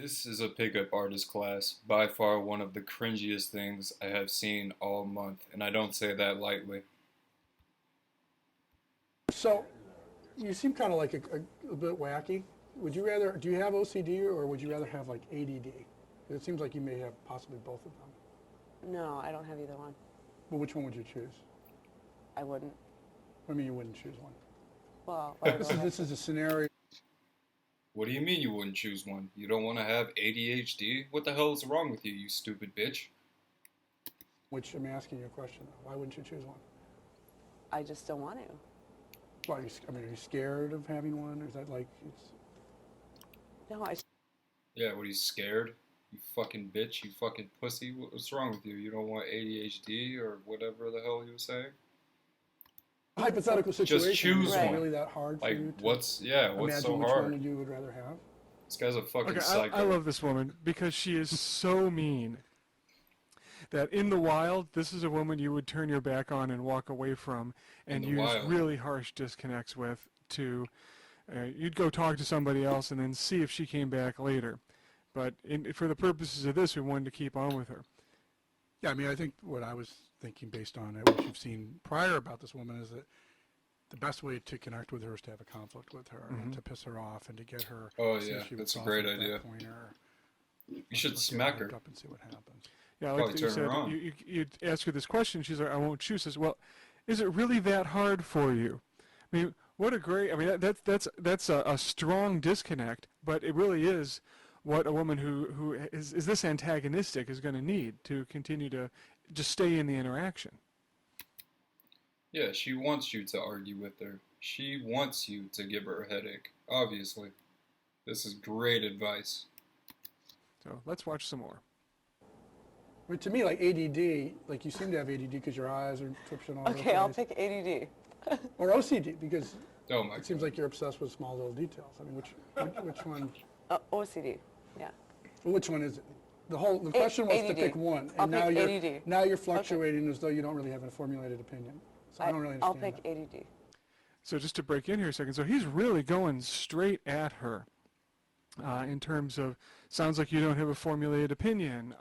This is a pickup artist class, by far one of the cringiest things I have seen all month, and I don't say that lightly. So, you seem kind of like a bit wacky. Would you rather, do you have OCD or would you rather have like ADD? It seems like you may have possibly both of them. No, I don't have either one. But which one would you choose? I wouldn't. I mean, you wouldn't choose one. Well, This is a scenario. What do you mean you wouldn't choose one? You don't want to have ADHD? What the hell is wrong with you, you stupid bitch? Which I'm asking you a question. Why wouldn't you choose one? I just don't want to. Why? Are you scared of having one? Or is that like it's? No, Yeah, what are you scared? You fucking bitch, you fucking pussy. What's wrong with you? You don't want ADHD or whatever the hell he was saying? Hypothetical situation. choose is it one. really that hard for Like, you to what's imagine so which hard? one you would rather have? This guy's a fucking Okay, psycho. I love this woman because she is so mean that in the wild, this is a woman you would turn your back on and walk away from and the use wild. really harsh disconnects with you'd go talk to somebody else and then see if she came back later. But for the purposes of this, we wanted to keep on with her. Yeah, I mean, I think what I was thinking based on what you've seen prior about this woman is that the best way to connect with her is to have a conflict with her and to piss her off and to get her. Oh, see if yeah, she would that's a soften great at that idea. point or You should get smack her. hooked up and see what happens. Yeah, Probably like you turn said, her on. you ask her this question. She's like, "I won't choose this." Well, is it really that hard for you? I mean, what a great. I mean, that's a strong disconnect, but it really is what a woman who is this antagonistic is going to need to continue to just stay in the interaction. Yeah, she wants you to argue with her. She wants you to give her a headache, obviously. This is great advice. So let's watch some more. I mean, to me, like ADD, like you seem to have ADD because your eyes are twitching all over the Okay, I'll place. pick ADD. Or OCD because Oh my it seems god. like you're obsessed with small little details. I mean, which one? OCD. Yeah. Which one is it? The question was to ADD. pick one, I'll and now pick you're ADD. now you're fluctuating as though you don't really have a formulated opinion. So I don't really I'll understand pick that. ADD. So just to break in here a second, so he's really going straight at her in terms of, sounds like you don't have a formulated opinion.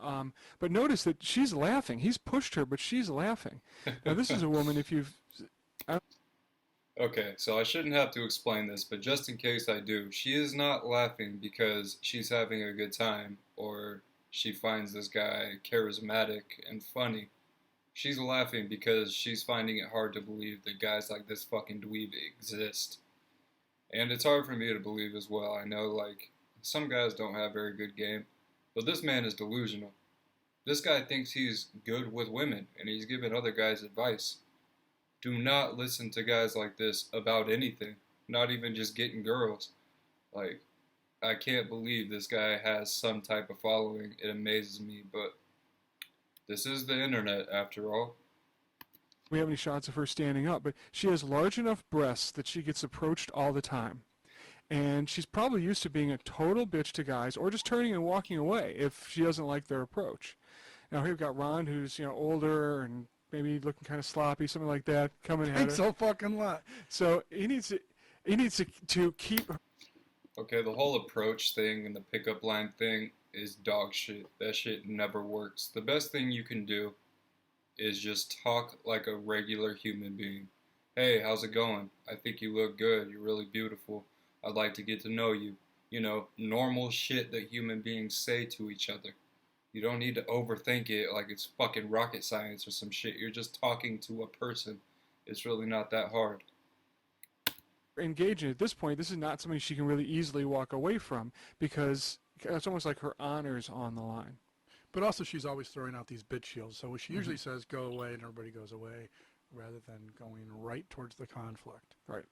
But notice that she's laughing. He's pushed her, but she's laughing. Now this is a woman, if you've... Okay, so I shouldn't have to explain this, but just in case I do, she is not laughing because she's having a good time or she finds this guy charismatic and funny. She's laughing because she's finding it hard to believe that guys like this fucking dweeb exist. And it's hard for me to believe as well. I know, like, some guys don't have very good game, but this man is delusional. This guy thinks he's good with women, and he's giving other guys advice. Do not listen to guys like this about anything, not even just getting girls. Like, I can't believe this guy has some type of following. It amazes me, but this is the internet after all. We have any shots of her standing up, but she has large enough breasts that she gets approached all the time. And she's probably used to being a total bitch to guys or just turning and walking away if she doesn't like their approach. Now here we've got Ron, who's older and maybe looking kind of sloppy, something like that, coming at her. Thanks so fucking lot. So he needs to keep. Okay, the whole approach thing and the pickup line thing is dog shit. That shit never works. The best thing you can do is just talk like a regular human being. Hey, how's it going? I think you look good. You're really beautiful. I'd like to get to know you. You know, normal shit that human beings say to each other. You don't need to overthink it like it's fucking rocket science or some shit. You're just talking to a person. It's really not that hard. Engaging at this point, this is not something she can really easily walk away from because it's almost like her honor's on the line. But also, she's always throwing out these bitch shields. So she usually says, "Go away," and everybody goes away, rather than going right towards the conflict. Right.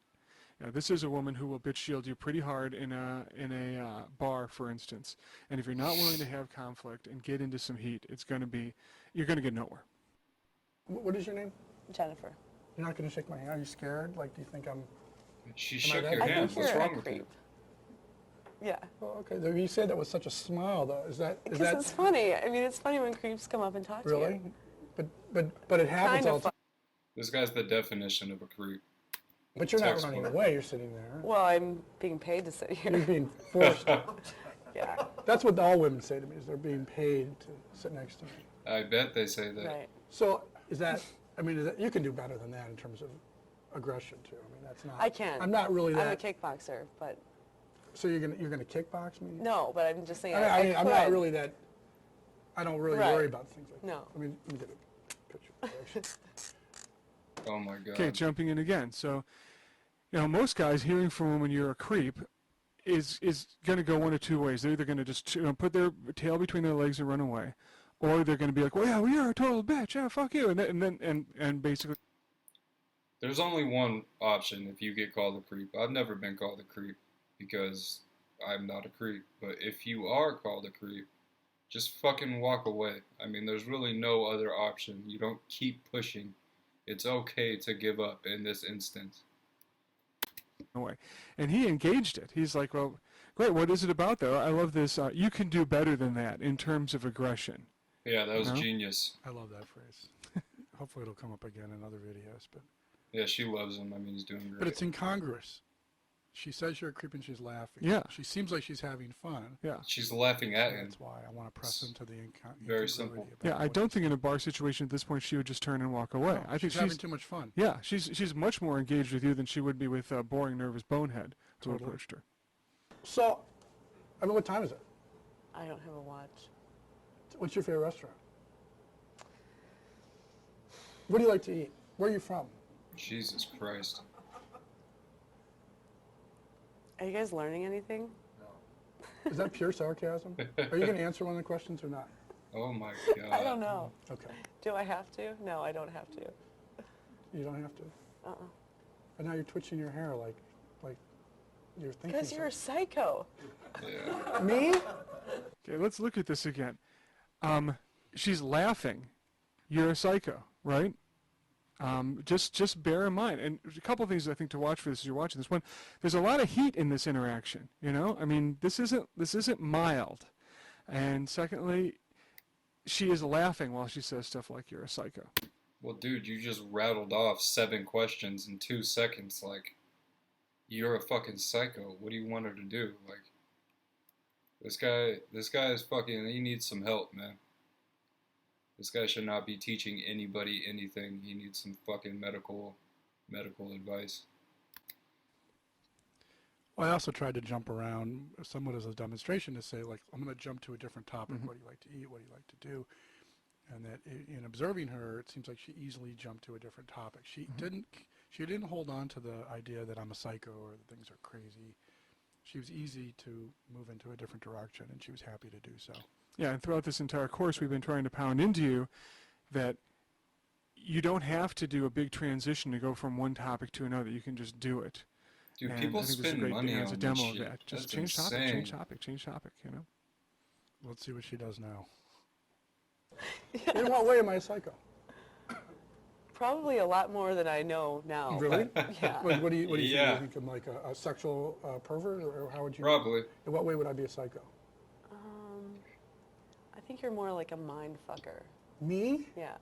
Now, this is a woman who will bitch shield you pretty hard in a bar, for instance. And if you're not willing to have conflict and get into some heat, you're going to get nowhere. What is your name? Jennifer. You're not going to shake my hand. Are you scared? Like, do you think I'm? She Am I shook that your bad? I hand. think What's you're wrong a with you? creep. Yeah. Oh, okay. You said that with such a smile, though. Is that Because it's funny. I mean, it's funny when creeps come up and talk to really? you. But it happens Kind all of the time. This guy's the definition of a creep. But you're not Textbook. running away. You're sitting there. Well, I'm being paid to sit You're here. being forced. Yeah. That's what all women say to me, is they're being paid to sit next to me. I bet they say that. Right. So is that, you can do better than that in terms of aggression too. I mean, that's not. I can. I'm not really that. I'm a kickboxer, but So you're gonna kickbox me? no. But I'm just saying. I'm not could. really that. I don't really Right. worry about things like that. No. Let me get a picture. Actually. Oh my god. Okay, jumping in again. So, most guys hearing from women you're a creep is going to go one of two ways. They're either going to just put their tail between their legs and run away, or they're going to be like, well, yeah, well, you're a total bitch. Yeah, fuck you. And basically. There's only one option if you get called a creep. I've never been called a creep because I'm not a creep. But if you are called a creep, just fucking walk away. I mean, there's really no other option. You don't keep pushing. It's okay to give up in this instance. Away. And he engaged it. He's like, well, great, what is it about, though? I love this. You can do better than that in terms of aggression. Yeah, that was genius. I love that phrase. Hopefully it'll come up again in other videos. But Yeah, she loves him. I mean, he's doing great. But it's incongruous. She says you're a creep and she's laughing. Yeah. She seems like she's having fun. Yeah. She's laughing at him. That's why I want to press into the Very simple. Yeah, I don't think in a bar situation at this point she would just turn and walk away. I think she's having too much fun. Yeah, she's much more engaged with you than she would be with a boring, nervous bonehead who Totally. approached her. So, what time is it? I don't have a watch. What's your favorite restaurant? What do you like to eat? Where are you from? Jesus Christ. Are you guys learning anything? Is that pure sarcasm? Are you going to answer one of the questions or not? Oh my god. I don't know. Okay. Do I have to? No, I don't have to. You don't have to. Uh-uh. But now you're twitching your hair like you're thinking. Because you're a psycho. Yeah. Me? Okay, let's look at this again. She's laughing. You're a psycho, right? Just bear in mind, and a couple of things I think to watch for this as you're watching this. One, there's a lot of heat in this interaction. I mean, this isn't mild. And secondly, she is laughing while she says stuff like "you're a psycho." Well, dude, you just rattled off 7 questions in 2 seconds. Like, you're a fucking psycho. What do you want her to do? Like, this guy is fucking. He needs some help, man. This guy should not be teaching anybody anything. He needs some fucking medical advice. Well, I also tried to jump around somewhat as a demonstration to say, like, I'm going to jump to a different topic. What do you like to eat? What do you like to do? And that in observing her, it seems like she easily jumped to a different topic. She didn't hold on to the idea that I'm a psycho or that things are crazy. She was easy to move into a different direction, and she was happy to do so. Yeah, and throughout this entire course, we've been trying to pound into you that you don't have to do a big transition to go from one topic to another. You can just do it. Dude, And people I think this is spend a great money as a on demo this of shit. that. Just That's change insane. topic. Let's see what she does now. In what way am I a psycho? Probably a lot more than I know now. Really? Yeah. What do you think? Yeah. You think I'm like a sexual pervert, or how would you? Probably. In what way would I be a psycho? I think you're more like a mind fucker. Me? Yeah.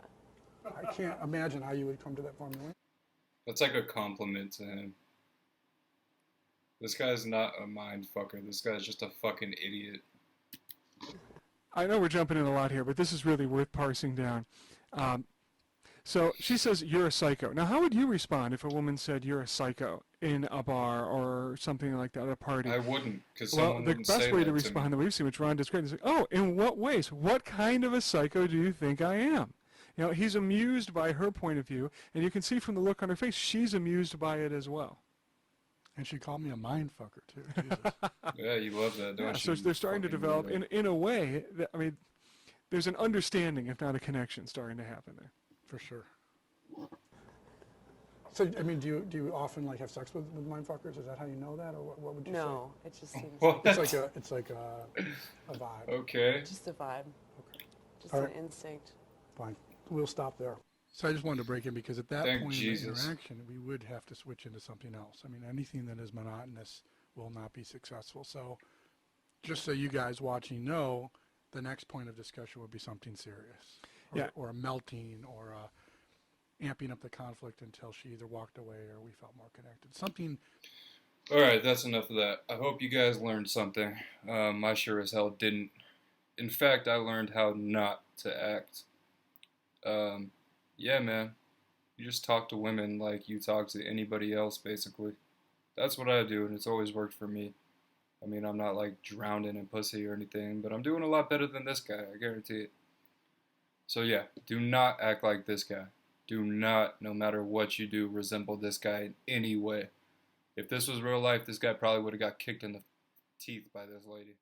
I can't imagine how you would come to that formula. That's like a compliment to him. This guy's not a mind fucker. This guy's just a fucking idiot. I know we're jumping in a lot here, but this is really worth parsing down. So she says, you're a psycho. Now, how would you respond if a woman said you're a psycho in a bar or something like that at a party? I wouldn't, because Well, someone the wouldn't say best way that to respond me. that we've seen, which Ron described, is like, oh, in what ways? What kind of a psycho do you think I am? He's amused by her point of view, and you can see from the look on her face, she's amused by it as well. And she called me a mind fucker too. Jesus. Yeah, you love that, don't So you? they're starting to Fucking develop, weirdo. in a way, that, I mean, there's an understanding, if not a connection, starting to happen there. For sure. So, I mean, do you often like have sex with mind fuckers? Is that how you know that, or what would you No, it just seems What? say? It's like a vibe. Okay. just a vibe. Okay. Just All an right. instinct. Fine. We'll stop there. So I just wanted to break in because at that Thank point in Jesus. the interaction, we would have to switch into something else. I mean, anything that is monotonous will not be successful. So just so you guys watching know, the next point of discussion would be something serious. Yeah. Or a melting or amping up the conflict until she either walked away or we felt more connected. Something Alright, that's enough of that. I hope you guys learned something. I sure as hell didn't. In fact, I learned how not to act. Um, yeah, man. You just talk to women like you talk to anybody else, basically. That's what I do, and it's always worked for me. I mean, I'm not like drowning in pussy or anything, but I'm doing a lot better than this guy, I guarantee it. So, yeah, do not act like this guy. Do not, no matter what you do, resemble this guy in any way. If this was real life, this guy probably would have got kicked in the teeth by this lady.